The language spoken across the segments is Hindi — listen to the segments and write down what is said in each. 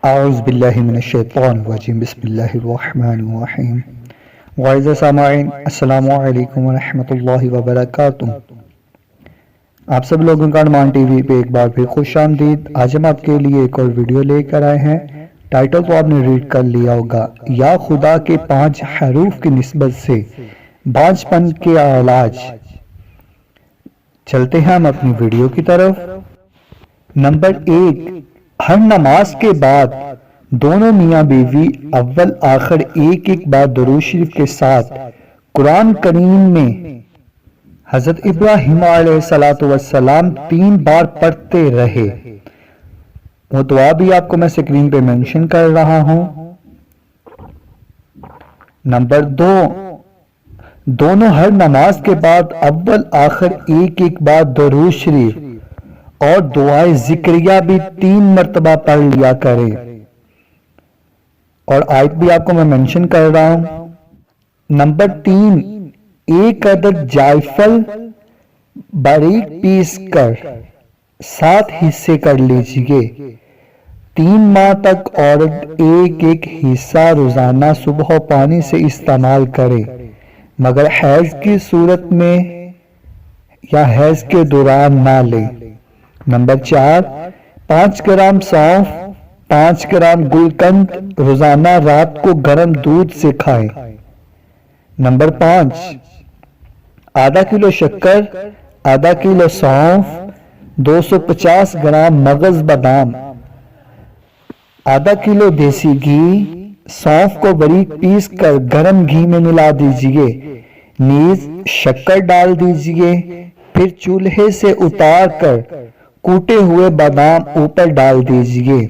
औज़ुबिल्लाहिमिनश्शैतानिर्रजीम बिस्मिल्लाहिर्रहमानिर्रहीम। वाइज़ सामाईन अस्सलामु अलैकुम वरहमतुल्लाहि वबरकातुहू। आप सब लोगों का अरमान टीवी पे एक बार फिर खुश आमदीद। आज हम आपके लिए एक और वीडियो लेकर आए हैं। टाइटल तो आपने रीड कर लिया होगा, या खुदा के 5 हरूफ की निस्बत से बांझपन के इलाज। चलते हैं हम अपनी वीडियो की तरफ। नंबर 1, हर नमाज के बाद दोनों मियाँ बीवी अव्वल आखिर एक बार दुरूद शरीफ के साथ कुरान करीम में हजरत इब्राहिम अलैहिस्सलाम 3 बार पढ़ते रहे। वो दुआ भी आपको मैं स्क्रीन पे मेंशन कर रहा हूं। नंबर 2, दोनों हर नमाज के बाद अव्वल आखिर एक बार दुरूद शरीफ और दुआए जिक्रिया भी 3 मर्तबा पढ़ लिया करें। और आयत भी आपको मैं मेंशन कर रहा हूं। नंबर 3, 1 अदद जायफल बारीक पीस कर 7 हिस्से कर लीजिए। 3 माह तक औरत एक हिस्सा रोजाना सुबह पानी से इस्तेमाल करे, मगर हैज की सूरत में या हैज के दौरान ना ले। नंबर 4, 5 ग्राम सौंफ, 5 ग्राम गुलकंद रोजाना रात को गर्म दूध से खाएं। नंबर 5, आधा किलो शक्कर, आधा किलो सौंफ, 250 ग्राम मगज बादाम, आधा किलो देसी घी, सौंफ को बारीक पीस कर गर्म घी में मिला दीजिए। नीज शक्कर डाल दीजिए, फिर चूल्हे से उतार कर कूटे हुए बादाम ऊपर डाल दीजिए।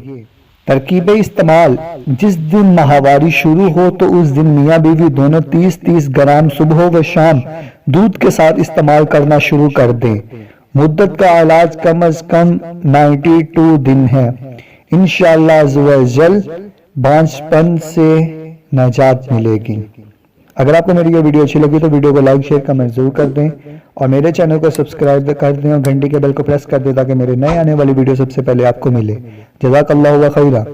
तरकीब इस्तेमाल, जिस दिन माहवारी शुरू हो तो उस दिन मियाँ बीवी दोनों 30-30 ग्राम सुबह व शाम दूध के साथ इस्तेमाल करना शुरू कर दें। मुद्दत का इलाज कम अज कम 92 दिन है। इंशाअल्लाह अज़्ज़वजल बांझपन से निजात मिलेगी। अगर आपको मेरी ये वीडियो अच्छी लगी तो वीडियो को लाइक शेयर कमेंट जरूर कर दें और मेरे चैनल को सब्सक्राइब कर दें और घंटी के बेल को प्रेस कर दें ताकि मेरे नए आने वाली वीडियो सबसे पहले आपको मिले। जज़ाकल्लाहु खैरा।